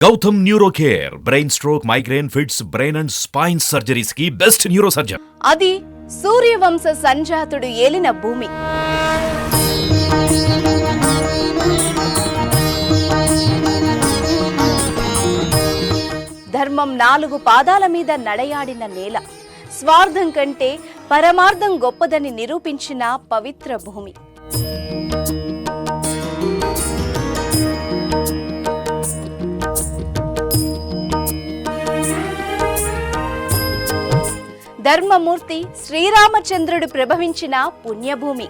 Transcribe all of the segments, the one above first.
Gautam neuro care brain stroke, migraine, fits, brain and spine surgeries కి best neurosurgeon. అది సూర్యవంశ సంజాతుడు ఏలిన భూమి. ధర్మం 4 పాదాల మీద నడయాడిన నేల. స్వార్థం కంటే పరమార్థం గొప్పదని నిరూపించిన పవిత్ర భూమి. ధర్మమూర్తి శ్రీరామచంద్రుడు ప్రభవించిన పుణ్యభూమి.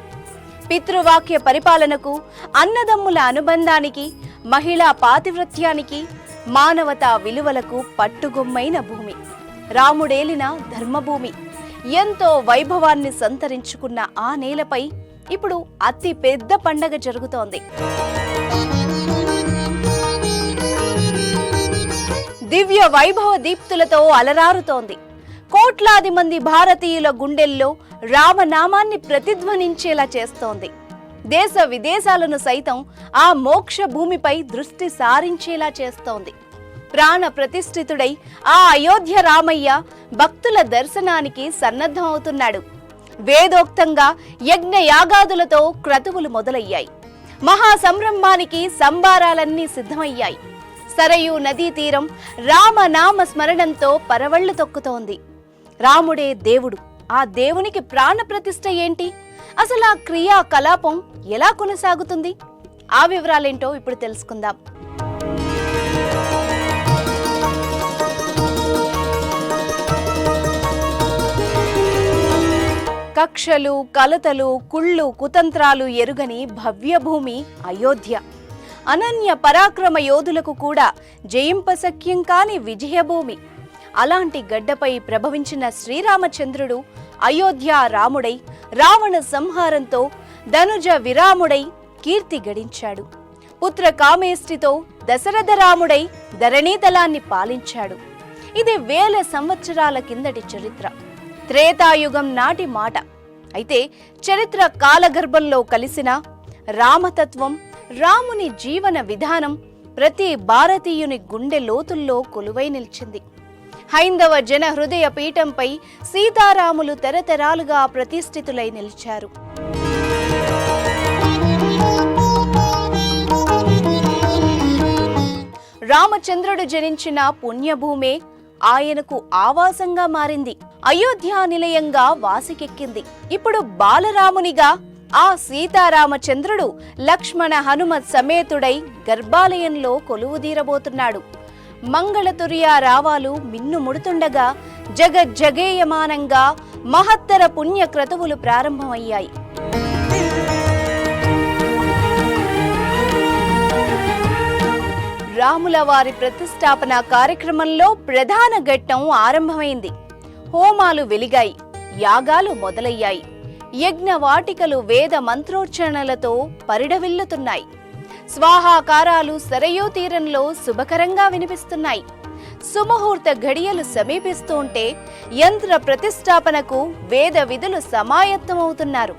పితృవాక్య పరిపాలనకు, అన్నదమ్ముల అనుబంధానికి, మహిళా పాతివ్రత్యానికి, మానవతా విలువలకు పట్టుగొమ్మైన భూమి. రాముడేలిన ధర్మభూమి. ఎంతో వైభవాన్ని సంతరించుకున్న ఆ నేలపై ఇప్పుడు అతి పెద్ద పండగ జరుగుతోంది. దివ్య వైభవ దీప్తులతో అలరారుతోంది. కోట్లాది మంది భారతీయుల గుండెల్లో రామనామాన్ని ప్రతిధ్వనించేలా చేస్తోంది. దేశ విదేశాలను సైతం ఆ మోక్ష భూమిపై దృష్టి సారించేలా చేస్తోంది. ప్రాణ ప్రతిష్ఠితుడై ఆ అయోధ్య రామయ్య భక్తుల దర్శనానికి సన్నద్ధమవుతున్నాడు. వేదోక్తంగా యజ్ఞ యాగాదులతో క్రతువులు మొదలయ్యాయి. మహాసంరంభానికి సంబారాలన్నీ సిద్ధమయ్యాయి. సరయూ నదీ తీరం రామనామ స్మరణంతో పరవళ్లు తొక్కుతోంది. రాముడే దేవుడు. ఆ దేవునికి ప్రాణ ప్రతిష్ఠ ఏంటి? అసలు ఆ క్రియాకలాపం ఎలా కొనసాగుతుంది? ఆ వివరాలేంటో ఇప్పుడు తెలుసుకుందాం. కక్షలు, కలతలు, కుళ్ళు, కుతంత్రాలు ఎరుగని భవ్యభూమి అయోధ్య. అనన్య పరాక్రమ యోధులకు కూడా జయింపశక్యం కాని విజయభూమి. అలాంటి గడ్డపై ప్రభవించిన శ్రీరామచంద్రుడు అయోధ్య రాముడై రావణ సంహారంతో ధనుజ విరాముడై కీర్తి గడించాడు. పుత్ర కామేష్టితో దశరథ రాముడై ధరణీతలాన్ని పాలించాడు. ఇది వేల సంవత్సరాల కిందటి చరిత్ర, త్రేతాయుగం నాటి మాట. అయితే చరిత్ర కాలగర్భంలో కలిసిన రామతత్వం, రాముని జీవన విధానం ప్రతి భారతీయుని గుండె లోతుల్లో కొలువై నిలిచింది. హైందవ జన హృదయ పీఠంపై సీతారాములు తరతరాలుగా ప్రతిష్ఠితులై నిలిచారు. రామచంద్రుడు జనించిన పుణ్యభూమే ఆయనకు ఆవాసంగా మారింది. అయోధ్య నిలయంగా వాసికెక్కింది. ఇప్పుడు బాలరామునిగా ఆ సీతారామచంద్రుడు లక్ష్మణ హనుమత్ సమేతుడై గర్భాలయంలో కొలువుదీరబోతున్నాడు. మంగళతుర్య రావాలు మిన్నుముడుతుండగా జగజ్జగేయమానంగా మహత్తర పుణ్య క్రతువులు ప్రారంభమయ్యాయి. రాముల వారి ప్రతిష్టాపన కార్యక్రమంలో ప్రధాన ఘట్టం ఆరంభమైంది. హోమాలు వెలిగాయి, యాగాలు మొదలయ్యాయి. యజ్ఞవాటికలు వేద మంత్రోచ్చరణలతో పరిడవిల్లుతున్నాయి. స్వాహాకారాలు సరయూ తీరంలో శుభకరంగా వినిపిస్తున్నాయి. సుముహూర్త ఘడియలు సమీపిస్తూ ఉంటే యంత్ర ప్రతిష్టాపనకు వేద విధులు సమాయత్తమవుతున్నారు.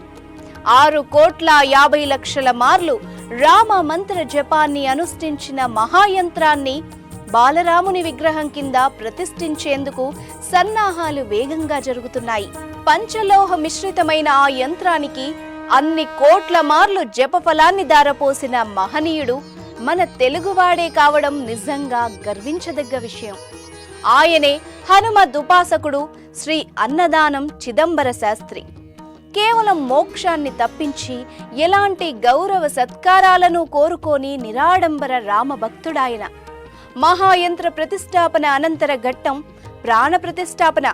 6,50,00,000 మార్లు రామ మంత్ర జపాన్ని అనుష్ఠించిన మహాయంత్రాన్ని బాలరాముని విగ్రహం కింద ప్రతిష్ఠించేందుకు సన్నాహాలు వేగంగా జరుగుతున్నాయి. పంచలోహ మిశ్రితమైన ఆ యంత్రానికి అన్ని కోట్ల మార్లు జపఫలాన్ని దారపోసిన మహనీయుడు మన తెలుగువాడే కావడం నిజంగా గర్వించదగ్గ విషయం. ఆయనే హనుమద్ ఉపాసకుడు శ్రీ అన్నదానం చిదంబర శాస్త్రి. కేవలం మోక్షాన్ని తప్పించి ఎలాంటి గౌరవ సత్కారాలను కోరుకోని నిరాడంబర రామభక్తుడాయన. మహాయంత్ర ప్రతిష్టాపన అనంతర ఘట్టం ప్రాణ ప్రతిష్టాపన.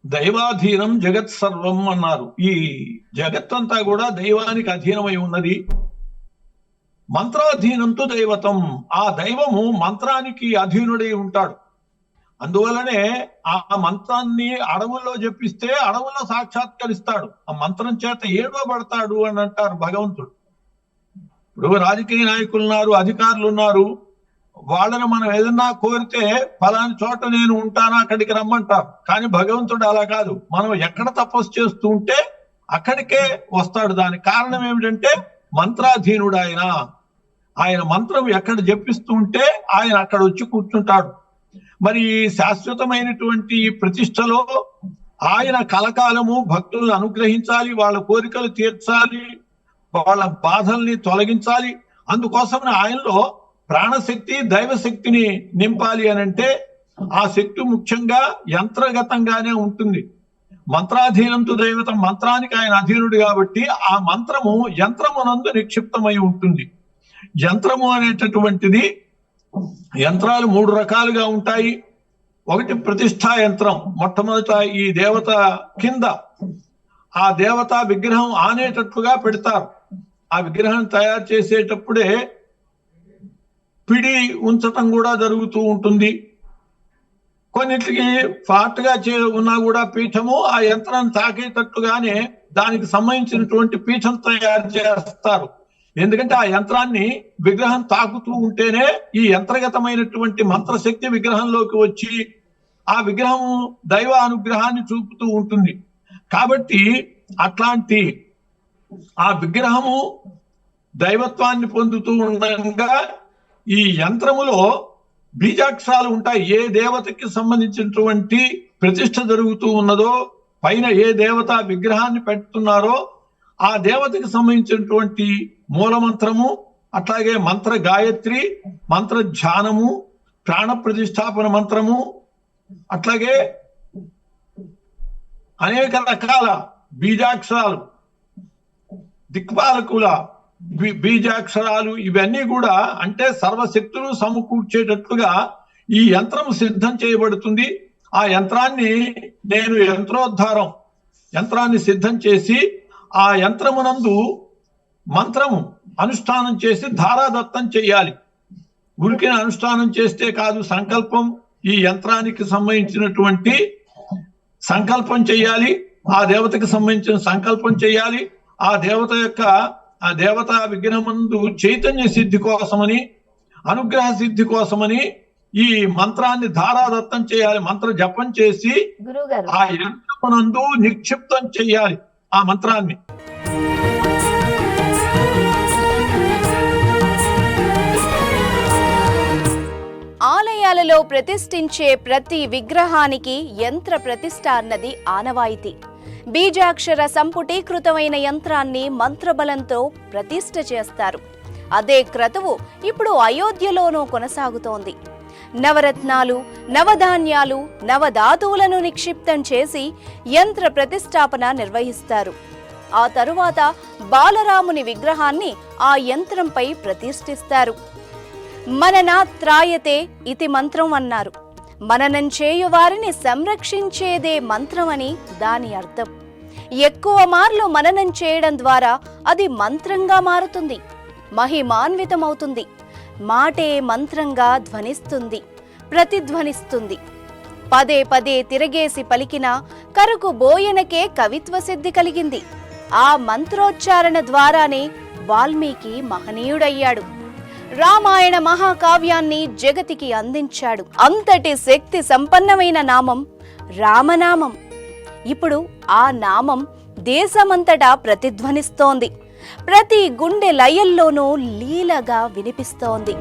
దైవాధీనం జగత్ సర్వం అన్నారు. ఈ జగత్తంతా కూడా దైవానికి అధీనమై ఉన్నది. మంత్రాధీనంతో దైవతం. ఆ దైవము మంత్రానికి అధీనుడై ఉంటాడు. అందువలనే ఆ మంత్రాన్ని అడవుల్లో జపిస్తే అడవుల్లో సాక్షాత్కరిస్తాడు. ఆ మంత్రం చేత ఏడవబడతాడు అని అంటారు భగవంతుడు. ఇప్పుడు రాజకీయ నాయకులు ఉన్నారు, అధికారులు ఉన్నారు. వాళ్ళని మనం ఏదన్నా కోరితే ఫలాని చోట నేను ఉంటానా అక్కడికి రమ్మంటారు. కానీ భగవంతుడు అలా కాదు. మనం ఎక్కడ తపస్సు చేస్తూ ఉంటే అక్కడికే వస్తాడు. దానికి కారణం ఏమిటంటే మంత్రాధీనుడు ఆయన. ఆయన మంత్రం ఎక్కడ జపిస్తూ ఉంటే ఆయన అక్కడ వచ్చి కూర్చుంటాడు. మరి శాశ్వతమైనటువంటి ప్రతిష్టలో ఆయన కలకాలము భక్తులను అనుగ్రహించాలి, వాళ్ళ కోరికలు తీర్చాలి, వాళ్ళ బాధల్ని తొలగించాలి. అందుకోసం ఆయనలో ప్రాణశక్తి దైవశక్తిని నింపాలి అని అంటే ఆ శక్తి ముఖ్యంగా యంత్రగతంగానే ఉంటుంది. మంత్రాధీనంతో దైవతం, మంత్రానికి ఆయన అధీనుడు కాబట్టి ఆ మంత్రము యంత్రమునందు నిక్షిప్తమై ఉంటుంది. యంత్రము అనేటటువంటిది యంత్రాలు 3 రకాలుగా ఉంటాయి. ఒకటి ప్రతిష్ఠా యంత్రం. మొట్టమొదట ఈ దేవత కింద ఆ దేవత విగ్రహం ఆనేటట్లుగా పెడతారు. ఆ విగ్రహం తయారు చేసేటప్పుడే పిడి ఉంచటం కూడా జరుగుతూ ఉంటుంది. కొన్నిటికి ఫ్లాట్గా ఉన్నా కూడా పీఠము ఆ యంత్రాన్ని తాకేటట్లుగానే దానికి సంబంధించినటువంటి పీఠం తయారు చేస్తారు. ఎందుకంటే ఆ యంత్రాన్ని విగ్రహం తాకుతూ ఉంటేనే ఈ యంత్రగతమైనటువంటి మంత్రశక్తి విగ్రహంలోకి వచ్చి ఆ విగ్రహము దైవ అనుగ్రహాన్ని చూపుతూ ఉంటుంది. కాబట్టి అట్లాంటి ఆ విగ్రహము దైవత్వాన్ని పొందుతూ ఉండగా ఈ యంత్రములో బీజాక్షరాలు ఉంటాయి. ఏ దేవతకి సంబంధించినటువంటి ప్రతిష్ఠ జరుగుతూ ఉన్నదో, పైన ఏ దేవత విగ్రహాన్ని పెడుతున్నారో ఆ దేవతకి సంబంధించినటువంటి మూలమంత్రము, అట్లాగే మంత్ర గాయత్రి, మంత్ర ధ్యానము, ప్రాణ ప్రతిష్టాపన మంత్రము, అట్లాగే అనేక రకాల బీజాక్షరాలు, దిక్పాలకుల బీజాక్షరాలు, ఇవన్నీ కూడా అంటే సర్వశక్తులు సమకూర్చేటట్లుగా ఈ యంత్రం సిద్ధం చేయబడుతుంది. ఆ యంత్రాన్ని నేను యంత్రాన్ని సిద్ధం చేసి ఆ యంత్రమునందు మంత్రము అనుష్ఠానం చేసి ధారాదత్తం చేయాలి. ఉరికిన అనుష్ఠానం చేస్తే కాదు, సంకల్పం, ఈ యంత్రానికి సంబంధించినటువంటి సంకల్పం చేయాలి. ఆ దేవతకి సంబంధించిన సంకల్పం చేయాలి. ఆ దేవత విగ్రహమందు చైతన్య సిద్ధి కోసమని, అనుగ్రహ సిద్ధి కోసమని ఈ మంత్రాన్ని ధారాదత్తం చేయాలి. మంత్ర జపం చేసి ఆ యంత్రమునందు నిక్షిప్తం చేయాలి ఆ మంత్రాన్ని. ఆలయాలలో ప్రతిష్ఠించే ప్రతి విగ్రహానికి యంత్ర ప్రతిష్ఠ అన్నది ఆనవాయితీ. బీజాక్షర సంపుటీకృతమైన యంత్రాన్ని మంత్రబలంతో ప్రతిష్ఠ చేస్తారు. అదే క్రతువు ఇప్పుడు అయోధ్యలోనూ కొనసాగుతోంది. నవరత్నాలు, నవధాన్యాలు, నవధాతువులను నిక్షిప్తం చేసి యంత్ర ప్రతిష్టాపన నిర్వహిస్తారు. ఆ తరువాత బాలరాముని విగ్రహాన్ని ఆ యంత్రంపై ప్రతిష్ఠిస్తారు. మననాత్రాయతే ఇతి మంత్రం అన్నారు. మననం చేయు వారిని సంరక్షించేదే మంత్రం అని దాని అర్థం. ఎక్కువ మార్లు మననం చేయడం ద్వారా అది మంత్రంగా మారుతుంది, మహిమాన్వితమవుతుంది. మాటే మంత్రంగా ధ్వనిస్తుంది, ప్రతిధ్వనిస్తుంది. పదే పదే తిరగేసి పలికిన కరుకు బోయనకే కవిత్వ సిద్ధి కలిగింది. ఆ మంత్రోచ్చారణ ద్వారానే వాల్మీకి మహనీయుడయ్యాడు. రామాయణ మహాకావ్యాన్ని జగతికి అందించాడు. అంతటి శక్తి సంపన్నమైన నామం రామనామం. ఇప్పుడు ఆ నామం దేశమంతటా ప్రతిధ్వనిస్తోంది. ప్రతి గుండె లయల్లోనూ లీలగా వినిపిస్తోంది.